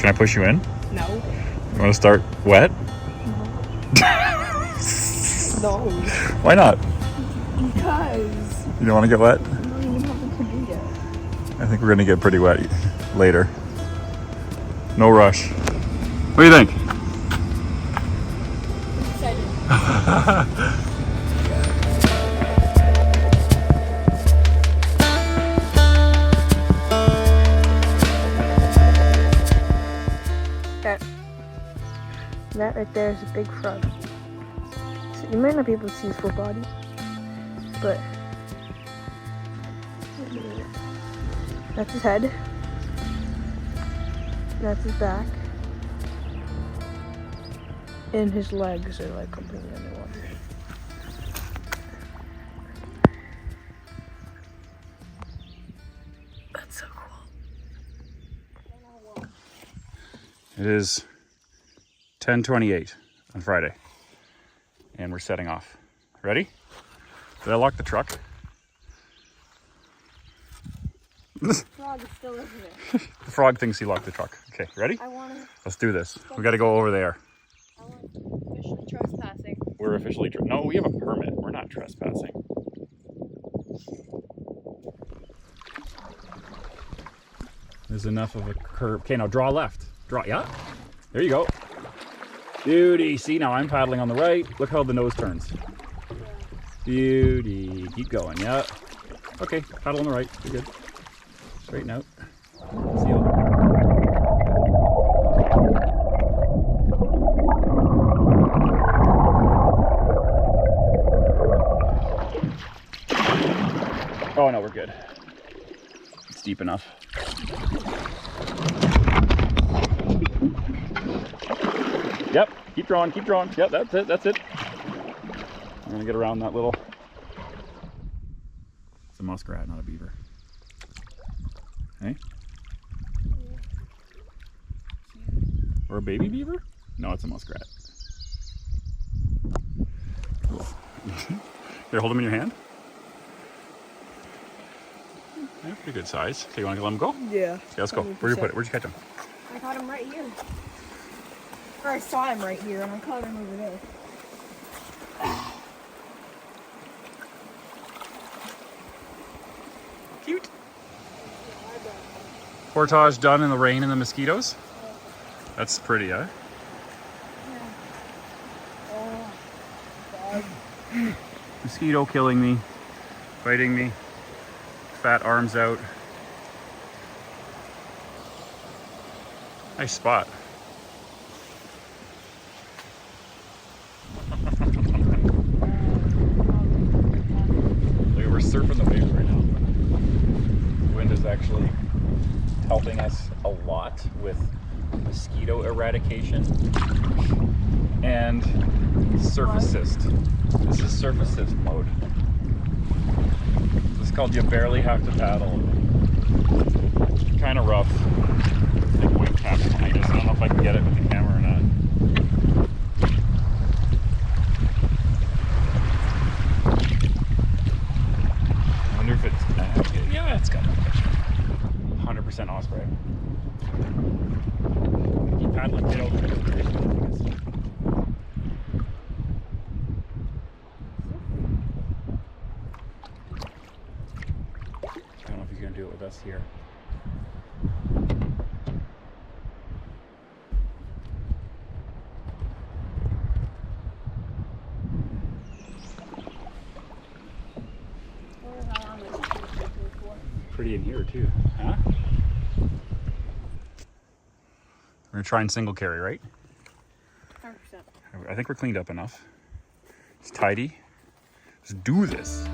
Can I push you in? No. You want to start wet? No. Why not? Because You don't want to get wet? we don't even have a canoe yet. I think we're going to get pretty wet later. No rush. What do you think? Excited. That right there is a big frog. So you might not be able to see his full body, but that's his head. That's his back. And his legs are like completely underwater. That's so cool. It is 10:28 on Friday, and we're setting off. Ready? Did I lock the truck? The frog is still over there. The frog thinks he locked the truck. Okay, ready? I want to. Let's do this. We got to go over there. I want officially trespassing. We're officially... No, we have a permit. We're not trespassing. There's enough of a curb. Okay, now draw left. Draw, yeah? There you go. Beauty. See, now I'm paddling on the right. Look how the nose turns. Beauty. Keep going, yeah. Okay, paddle on the right. You're good. Straighten out. Seal. Oh no, we're good. It's deep enough. Yep, keep drawing, keep drawing. Yep, that's it, that's it. I'm gonna get around that little... It's a muskrat, not a beaver. Hey? Or a baby beaver? No, it's a muskrat. Cool. Here, hold him in your hand. Yeah, pretty good size. Okay, you want to let him go? Yeah. Okay, let's go. 100%. Where'd you put it? Where'd you catch him? I caught him right here. Or I saw him right here, and I caught him over there. Cute. Portage done in the rain and the mosquitoes. That's pretty, huh? Yeah. Oh, God. Mosquito killing me, biting me, fat arms out. Nice spot. We're surfing the waves right now. The wind is actually helping us a lot with mosquito eradication and surf assist. This is surf assist mode. This is called you barely have to paddle. Kind of rough. Like wing taps behind us. I don't know if I can get it with the camera or not. I wonder if it's... yeah, it's got 100% osprey. Keep paddling, get over it. I don't know if he's going to do it with us here. Pretty in here too, huh? We're gonna try and single carry, right? 100%. I think we're cleaned up enough. It's tidy. Let's do this.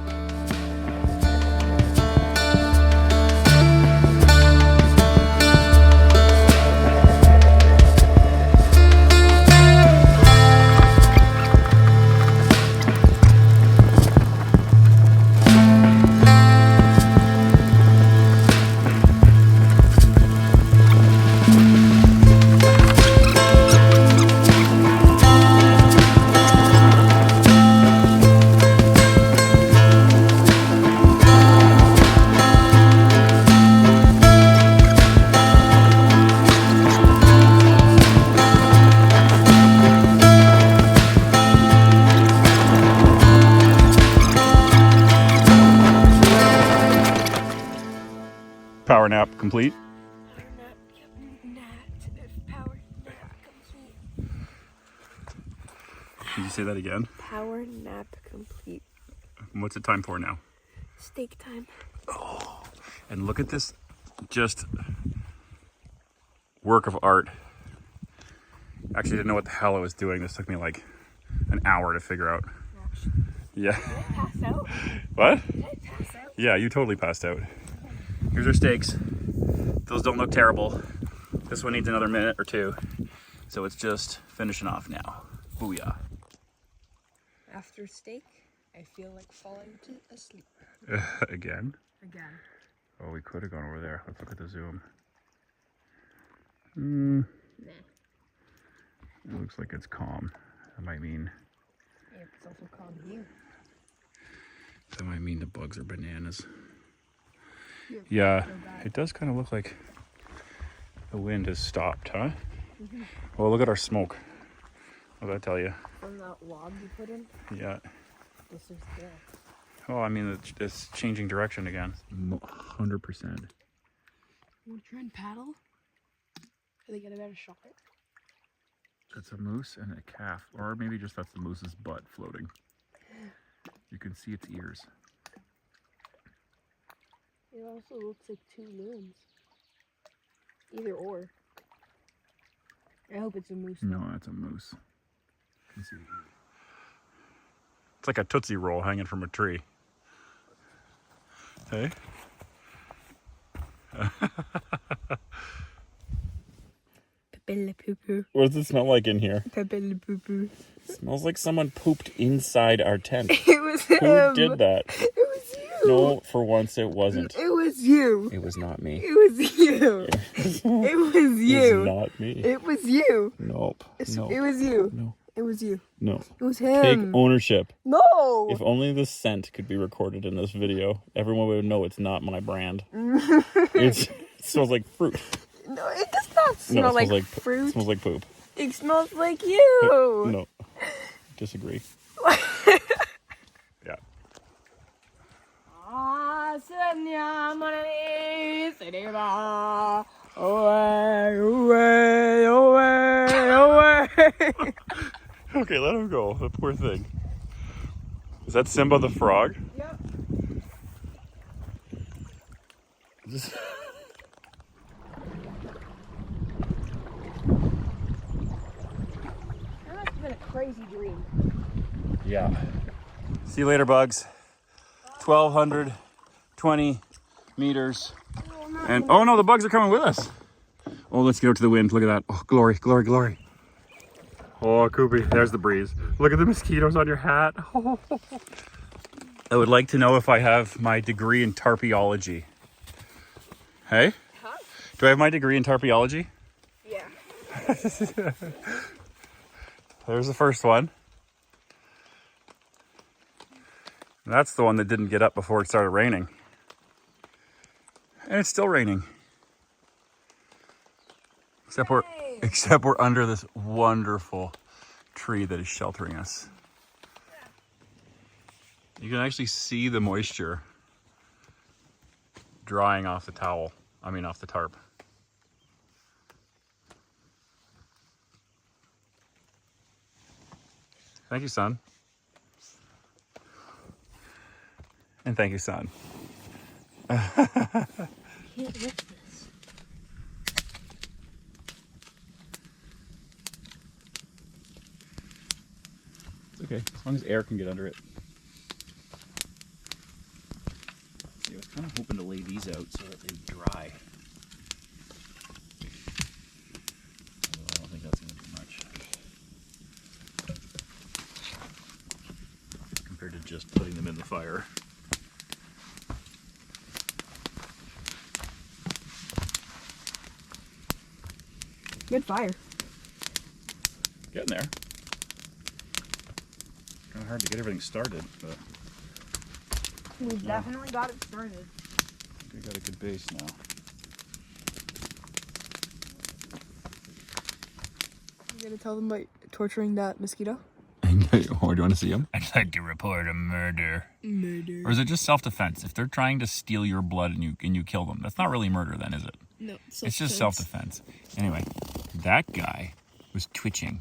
complete? Power nap complete. Can you say that again? Power nap complete. What's the time for now? Steak time. Oh, and look at this, just work of art. Actually, didn't know what the hell I was doing. This took me like an hour to figure out. Yeah. Did I pass out? What? Did I pass out? Yeah, you totally passed out. Here's our steaks. Those don't look terrible. This one needs another minute or two. So it's just finishing off now. Booyah. After steak, I feel like falling asleep. Again? Again. Oh, we could have gone over there. Let's look at the zoom. Nah. It looks like it's calm. That might mean... Yeah, it's also calm here. That might mean the bugs are bananas. Yeah, it does kind of look like the wind has stopped, huh? Mm-hmm. Well, look at our smoke. What did I tell you? From that log you put in? Yeah. This is there. Oh, I mean, it's changing direction again. 100%. Want to try and paddle? So they get a better shot. That's a moose and a calf. Or maybe just that's the moose's butt floating. You can see its ears. It also looks like two loons. Either or. I hope it's a moose. No, it's a moose. You can see the ears. It's like a Tootsie Roll hanging from a tree. Hey? What does it smell like in here? It smells like someone pooped inside our tent. It was him. Who did that? It was you. No, for once it wasn't. It was you. It was not me. It was you. It was you. It was not me. It was you. Nope. Nope. It was you. No. It was you. No. It was him. Take ownership. No. If only the scent could be recorded in this video, everyone would know it's not my brand. It smells like fruit. No, it does not smell like fruit. It smells like poop. It smells like you. No. Disagree. Yeah. Okay, let him go. The poor thing. Is that Simba the frog? Yep. That must have been a crazy dream. Yeah. See you later, bugs. 1,220 meters. And oh no, the bugs are coming with us. Oh, let's get out to the wind. Look at that. Oh, glory, glory, glory. Oh, Koopy, there's the breeze. Look at the mosquitoes on your hat. Oh. I would like to know if I have my degree in tarpeology. Hey? Huh? Do I have my degree in tarpeology? Yeah. There's the first one. And that's the one that didn't get up before it started raining. And it's still raining. Except we're under this wonderful tree that is sheltering us. You can actually see the moisture drying off the towel. I mean, off the tarp. Thank you, son. And thank you, son. Can't lift this. It's okay, as long as air can get under it. See, I was kind of hoping to lay these out so that they dry. Although I don't think that's going to do much. Compared to just putting them in the fire. Good fire. Getting there. Kind of hard to get everything started, but We've definitely got it started. I think we got a good base now. You gonna tell them about torturing that mosquito? Or do you want to see him? I'd like to report a murder. Murder. Or is it just self-defense? If they're trying to steal your blood and you kill them, that's not really murder then, is it? No, it's just self-defense. Anyway, that guy was twitching,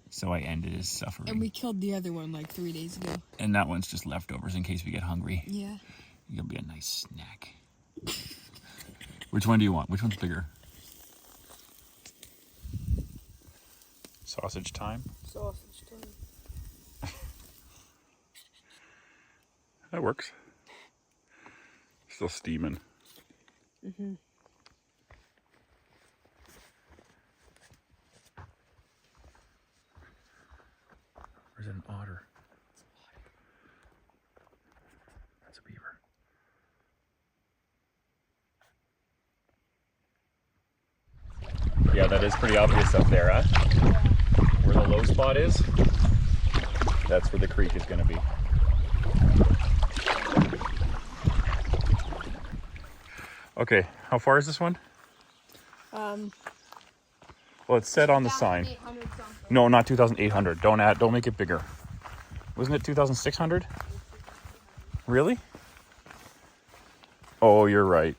so I ended his suffering. And we killed the other one like 3 days ago. And that one's just leftovers in case we get hungry. Yeah. It'll be a nice snack. Which one do you want? Which one's bigger? Sausage time? Sausage time. That works. Still steaming. Mm-hmm. Where's an otter? That's a beaver. Yeah, that is pretty obvious up there, huh? Where the low spot is, that's where the creek is going to be. Okay, how far is this one? Well, it's said on the sign. No, not 2,800. Don't make it bigger. Wasn't it 2,600? Really? Oh, you're right.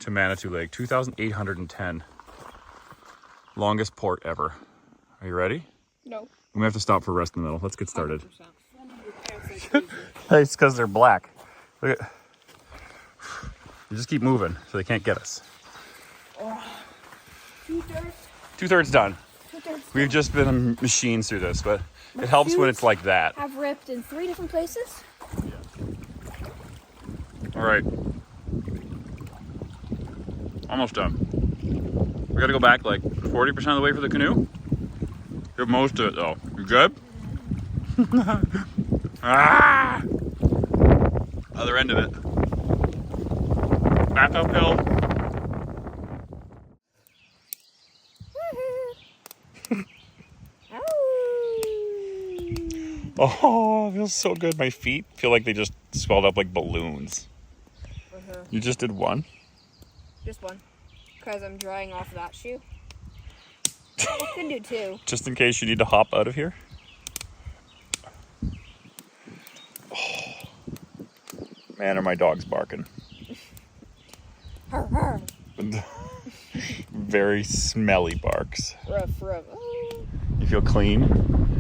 To Manitou Lake, 2,810. Longest port ever. Are you ready? No. We have to stop for rest in the middle. Let's get started. It's because they're black. Look at, you just keep moving so they can't get us. Oh. 2/3. 2/3 done. 2/3 We've just been machines through this, but it helps when it's like that. Have ripped in 3 different places. Yeah. All right. Almost done. We gotta go back like 40% of the way for the canoe. Get most of it though. You good? Ah! Other end of it. Back uphill. Oh, it feels so good. My feet feel like they just swelled up like balloons. You just did one? Just one. Because I'm drying off that shoe. I could do 2. Just in case you need to hop out of here? Oh. Man, are my dogs barking. Very smelly barks. Ruff, ruff. Oh. You feel clean?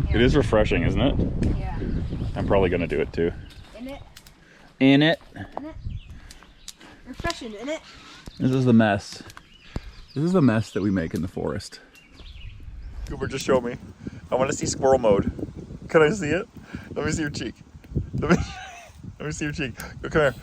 Yeah. It is refreshing, isn't it? Yeah. I'm probably going to do it too. In it. In it. In it. Refreshing, in it. This is the mess. This is the mess that we make in the forest. Cooper, just show me. I want to see squirrel mode. Can I see it? Let me see your cheek. Let me see your cheek. Come here.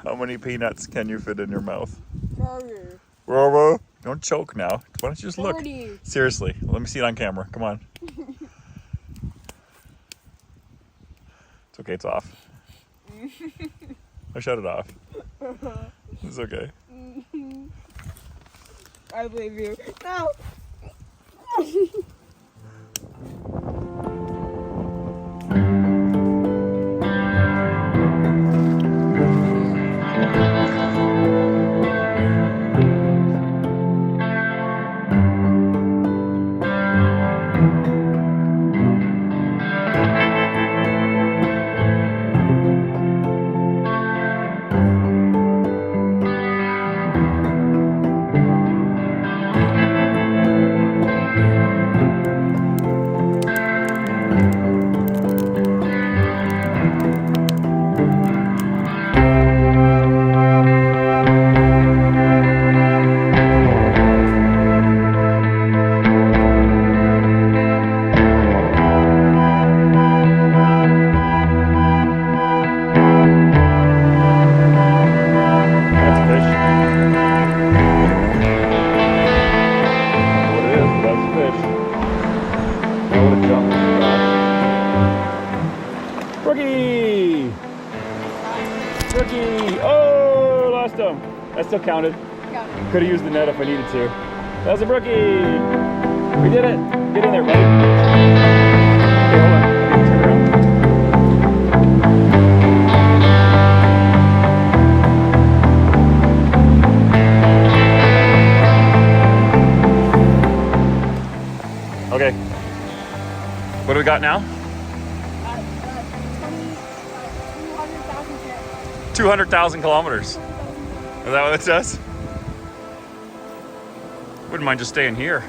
How many peanuts can you fit in your mouth? 40. Don't choke now. Why don't you just look? 40. Seriously, let me see it on camera. Come on. It's okay, it's off. I shut it off. It's okay. I believe you. No! Rookie! Oh, lost him. That still counted. Could have used the net if I needed to. That was a rookie! We did it! Get in there, buddy. Okay, hold on. I need to turn around. Okay. What do we got now? 200 200,000 kilometers. Is that what it says? Wouldn't mind just staying here.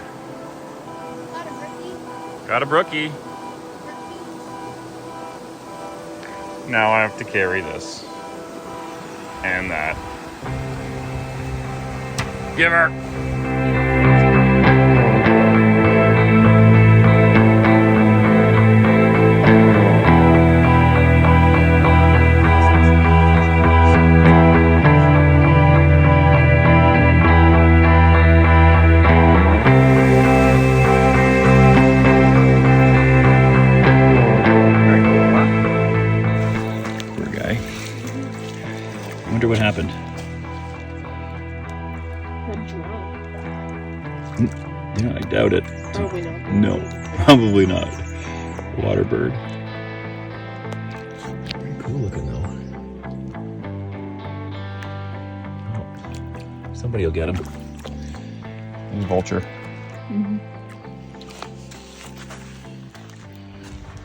Got a brookie. Got a brookie. Now I have to carry this. And that. Give her. I wonder what happened. Yeah, I doubt it. Probably not. No, probably not. Water bird. Very cool looking though. Oh, somebody will get him. And vulture. Mm-hmm.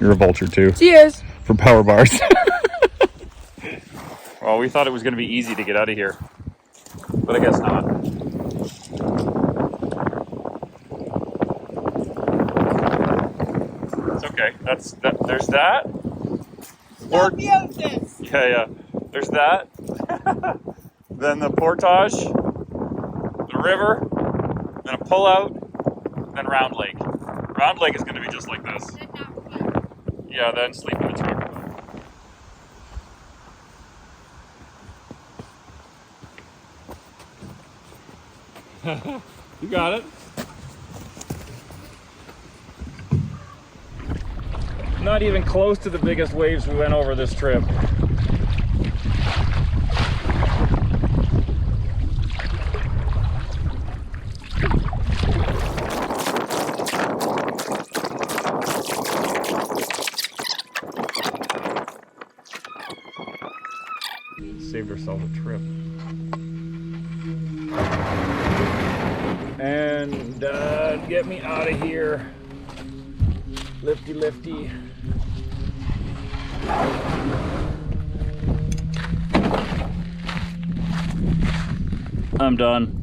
You're a vulture too. Cheers. For power bars. Well, we thought it was going to be easy to get out of here, but I guess not. It's okay. There's that. Yeah. There's that. Then the portage, the river, then a pullout, then Round Lake. Round Lake is going to be just like this. Yeah, then sleep in the truck. You got it. Not even close to the biggest waves we went over this trip. Saved ourselves a trip. And get me out of here. Lifty, lifty. I'm done.